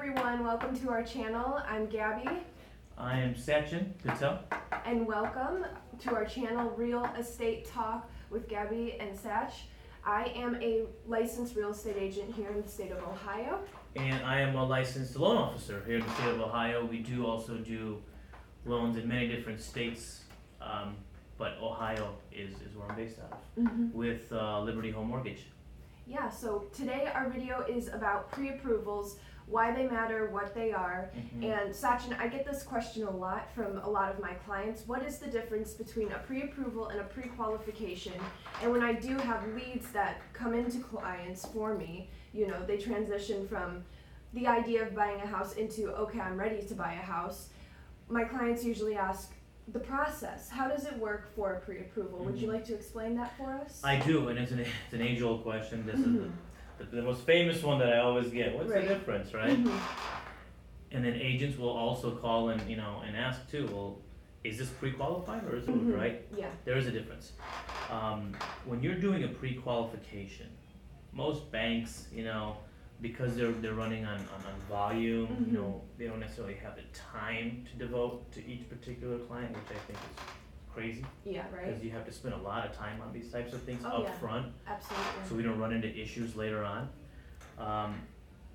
everyone, welcome to our channel. I'm Gabby. I am Sachin Patel. And welcome to our channel, Real Estate Talk with Gabby and Sach. I am a licensed real estate agent here in the state of Ohio. And I am a licensed loan officer here in the state of Ohio. We do also do loans in many different states, but Ohio is where I'm based out of, with Liberty Home Mortgage. Yeah, so today our video is about pre-approvals, why they matter, what they are. And Sachin, I get this question a lot from a lot of my clients. What is the difference between a pre-approval and a pre-qualification? And when I do have leads that come into clients for me, you know, they transition from the idea of buying a house into, okay, I'm ready to buy a house. My clients usually ask the process. How does it work for a pre-approval? Would you like to explain that for us? I do, and it's an age-old question. This is the most famous one that I always get. What's the difference, right? And then agents will also call and and ask too. Well, is this pre-qualified or is it right? Yeah. There is a difference. When you're doing a pre-qualification, most banks, because they're running on volume, they don't necessarily have the time to devote to each particular client, which I think is crazy. Yeah, right. Because you have to spend a lot of time on these types of things front. Absolutely. So we don't run into issues later on.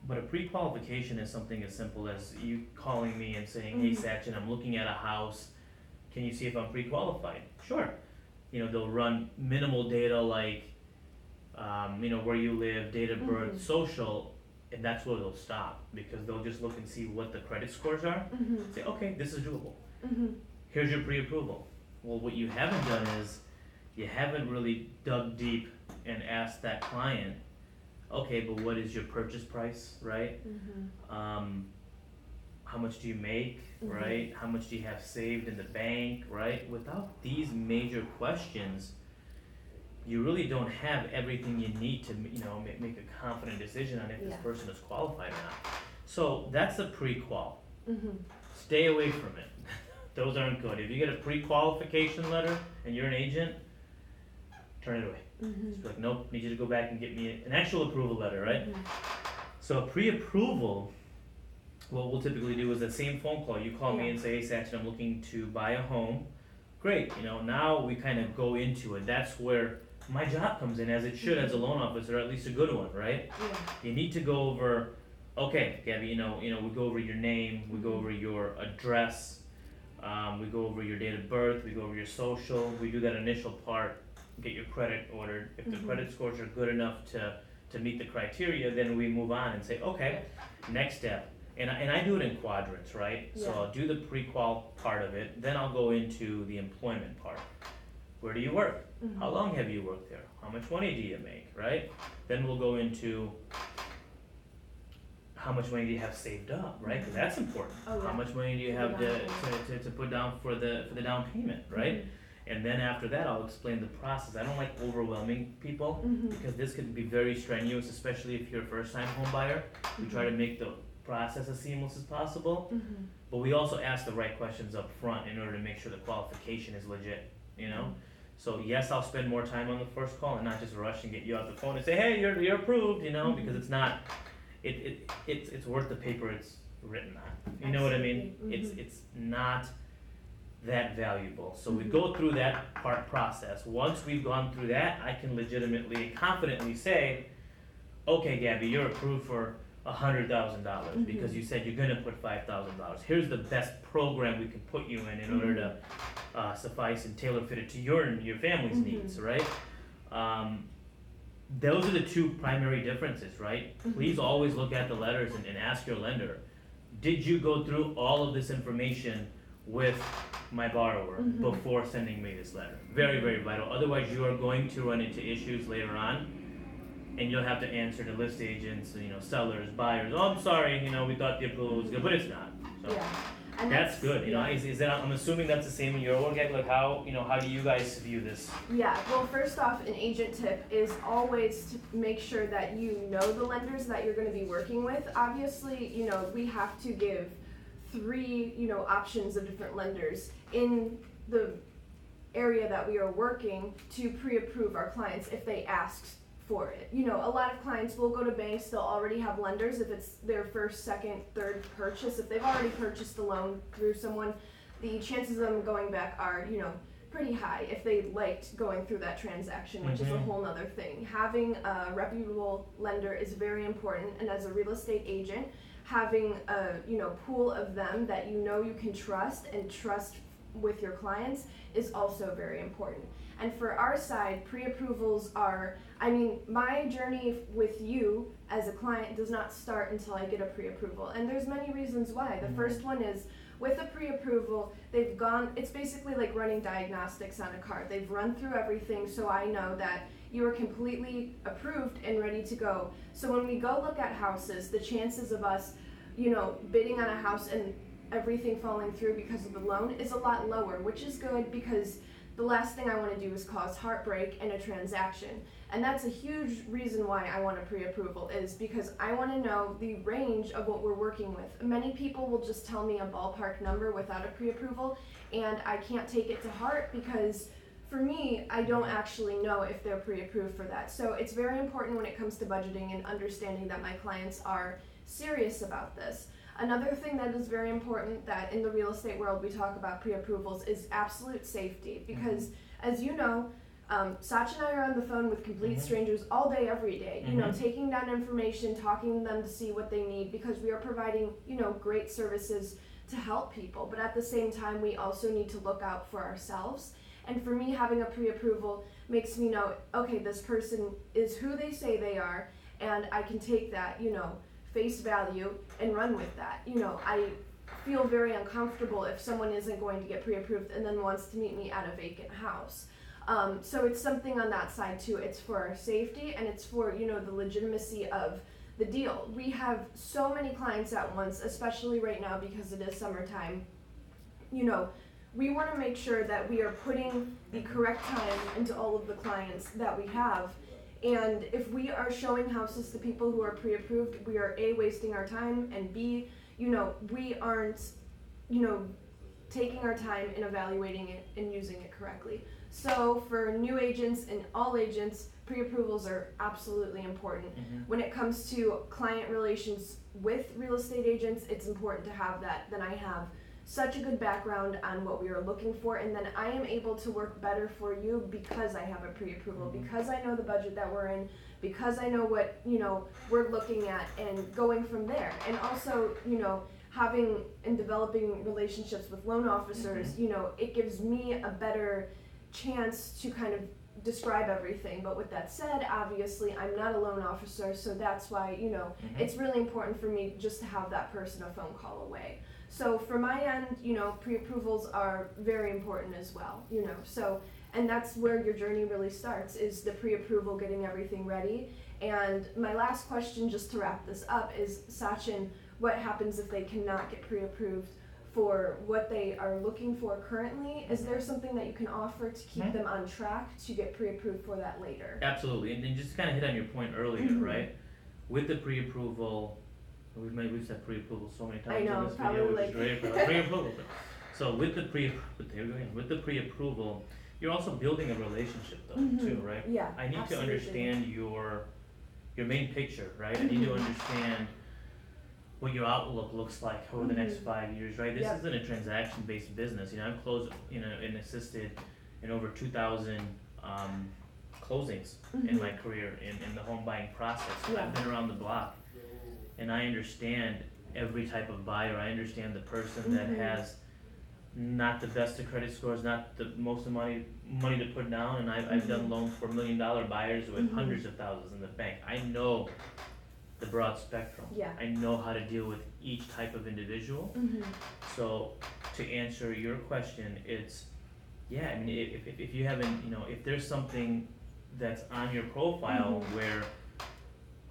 But a pre-qualification is something as simple as you calling me and saying, hey Sachin, I'm looking at a house. Can you see if I'm pre-qualified? Sure. They'll run minimal data like, where you live, date of birth, social, and that's where they'll stop because they'll just look and see what the credit scores are. Say, okay, this is doable. Here's your pre-approval. Well, what you haven't done is you haven't really dug deep and asked that client, okay, but what is your purchase price, right? How much do you make, right? How much do you have saved in the bank, right? Without these major questions, you really don't have everything you need to make a confident decision on if this person is qualified or not. So that's a pre-qual. Stay away from it. Those aren't good. If you get a pre-qualification letter and you're an agent, turn it away. Just be like, nope, need you to go back and get me an actual approval letter, right? So a pre-approval, what we'll typically do is the same phone call. You call me and say, hey Sachin, I'm looking to buy a home. Great, now we kind of go into it. That's where my job comes in, as it should as a loan officer, at least a good one, right? You need to go over, okay, Gabby, we go over your name, we go over your address, we go over your date of birth, we go over your social, we do that initial part, get your credit ordered. If the credit scores are good enough to meet the criteria, then we move on and say, okay, next step. And I do it in quadrants, right? So I'll do the pre-qual part of it, then I'll go into the employment part. Where do you work? How long have you worked there? How much money do you make, right? Then we'll go into how much money do you have saved up, right? Because that's important. How much money do you have to put down for the down payment, right? And then after that, I'll explain the process. I don't like overwhelming people because this can be very strenuous, especially if you're a first-time home buyer. We try to make the process as seamless as possible, but we also ask the right questions up front in order to make sure the qualification is legit, So yes, I'll spend more time on the first call and not just rush and get you off the phone and say, hey, you're approved, because it's not, it's worth the paper it's written on. You know what I mean? It's not that valuable. So we go through that process. Once we've gone through that, I can legitimately and confidently say, okay, Gabby, you're approved for $100,000 because you said you're gonna put $5,000. Here's the best program we can put you in order to suffice and tailor fit it to your family's needs, right? Those are the two primary differences, right? Please always look at the letters and ask your lender, did you go through all of this information with my borrower before sending me this letter? Very, very vital. Otherwise, you are going to run into issues later on, and you'll have to answer to list agents, sellers, buyers. Oh, I'm sorry, we thought the approval was good, but it's not. So that's good. Is that, I'm assuming that's the same in your work? Like how do you guys view this? Yeah. Well, first off, an agent tip is always to make sure that you know the lenders that you're going to be working with. Obviously, we have to give 3, options of different lenders in the area that we are working to pre-approve our clients if they ask for it. You know, a lot of clients will go to banks, they'll already have lenders if it's their first, second, third purchase. If they've already purchased a loan through someone, the chances of them going back are, you know, pretty high if they liked going through that transaction, which is a whole nother thing. Having a reputable lender is very important, and as a real estate agent, having a, you know, pool of them that you know you can trust and trust with your clients is also very important. And for our side, pre-approvals are, I mean, my journey with you as a client does not start until I get a pre-approval. And there's many reasons why. The first one is, with a pre-approval, they've gone, it's basically like running diagnostics on a car. They've run through everything, so I know that you are completely approved and ready to go. So when we go look at houses, the chances of us, you know, bidding on a house and everything falling through because of the loan is a lot lower, which is good because the last thing I want to do is cause heartbreak in a transaction. And that's a huge reason why I want a pre-approval, is because I want to know the range of what we're working with. Many people will just tell me a ballpark number without a pre-approval, and I can't take it to heart because for me, I don't actually know if they're pre-approved for that. So it's very important when it comes to budgeting and understanding that my clients are serious about this. Another thing that is very important that in the real estate world we talk about pre-approvals is absolute safety, because as you know, Sach and I are on the phone with complete strangers all day, every day, you know, taking down information, talking to them to see what they need, because we are providing, you know, great services to help people. But at the same time, we also need to look out for ourselves. And for me, having a pre-approval makes me know, okay, this person is who they say they are, and I can take that, you know, face value and run with that. You know, I feel very uncomfortable if someone isn't going to get pre-approved and then wants to meet me at a vacant house. So it's something on that side too. It's for our safety, and it's for, you know, the legitimacy of the deal. We have so many clients at once, especially right now because it is summertime. You know, we want to make sure that we are putting the correct time into all of the clients that we have. And if we are showing houses to people who are pre-approved, we are A, wasting our time, and B, you know, we aren't, you know, taking our time in evaluating it and using it correctly. So for new agents and all agents, pre-approvals are absolutely important. When it comes to client relations with real estate agents, it's important to have that. Then I have such a good background on what we are looking for, and then I am able to work better for you because I have a pre-approval, because I know the budget that we're in, because I know what, you know, we're looking at, and going from there. And also, you know, having and developing relationships with loan officers, you know, it gives me a better chance to kind of describe everything. But with that said, obviously I'm not a loan officer, so that's why, you know, it's really important for me just to have that person a phone call away. So for my end, you know, pre-approvals are very important as well, you know. So, and that's where your journey really starts, is the pre-approval, getting everything ready. And my last question, just to wrap this up, is, Sachin, what happens if they cannot get pre-approved for what they are looking for currently? Is there something that you can offer to keep them on track to get pre-approved for that later? Absolutely, and then just kind of hit on your point earlier, right? With the pre-approval, we've said pre-approval so many times in this video, which is great. Pre-approval. So with the pre-approval, you're also building a relationship though, too, right? Yeah, I need to understand your main picture, right? I need to understand what your outlook looks like over the next 5 years, right? This isn't a transaction-based business. You know, I've closed, you know, and assisted in over 2,000 closings in my career in the home buying process. I've been around the block, and I understand every type of buyer. I understand the person that has not the best of credit scores, not the most of money to put down, and I've done loans for $1 million buyers with hundreds of thousands in the bank. I know the broad spectrum. I know how to deal with each type of individual. So to answer your question, it's, I mean, if you haven't, you know, if there's something that's on your profile where,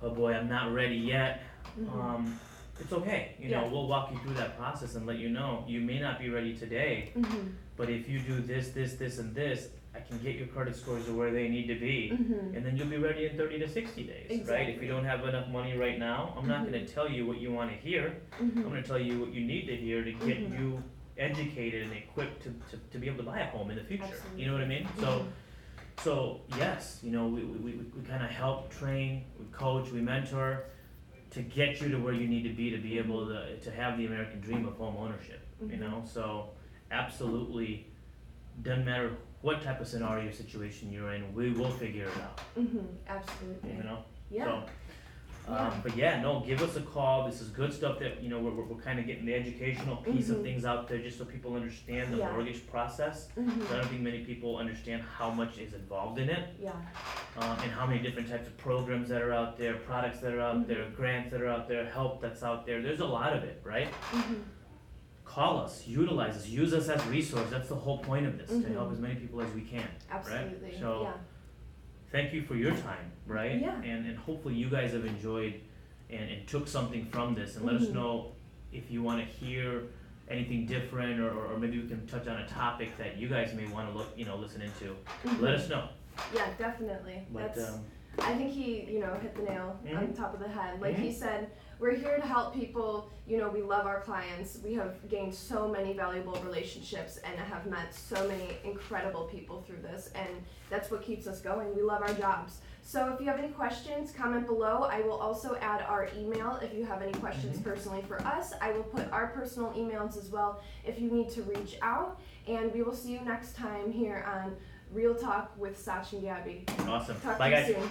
oh boy, I'm not ready yet, it's okay. You know, we'll walk you through that process and let you know you may not be ready today, but if you do this, and this, I can get your credit scores to where they need to be, and then you'll be ready in 30 to 60 days, right? If you don't have enough money right now, I'm not going to tell you what you want to hear. I'm going to tell you what you need to hear to get you educated and equipped to be able to buy a home in the future. You know what I mean? So So yes, we kind of help train, we coach, we mentor to get you to where you need to be able to have the American dream of home ownership. So absolutely, doesn't matter what type of scenario situation you're in, we will figure it out. Absolutely. Yeah. Yeah. But yeah, no, give us a call. This is good stuff that we're kind of getting the educational piece of things out there just so people understand the mortgage process. I don't think many people understand how much is involved in it. Yeah. And how many different types of programs that are out there, products that are out there, grants that are out there, help that's out there. There's a lot of it, right? Call us, utilize us, use us as a resource. That's the whole point of this, to help as many people as we can. Absolutely. Right? So thank you for your time, right? Yeah. And hopefully you guys have enjoyed and took something from this, and let us know if you want to hear anything different, or maybe we can touch on a topic that you guys may want to listen into. Let us know. Yeah, definitely. But, I think he, hit the nail on the top of the head. Like he said, we're here to help people. We love our clients. We have gained so many valuable relationships and have met so many incredible people through this, and that's what keeps us going. We love our jobs. So if you have any questions, comment below. I will also add our email if you have any questions personally for us. I will put our personal emails as well if you need to reach out, and we will see you next time here on Real Talk with Sach and Gabby. Awesome. Talk Bye, to you guys. soon.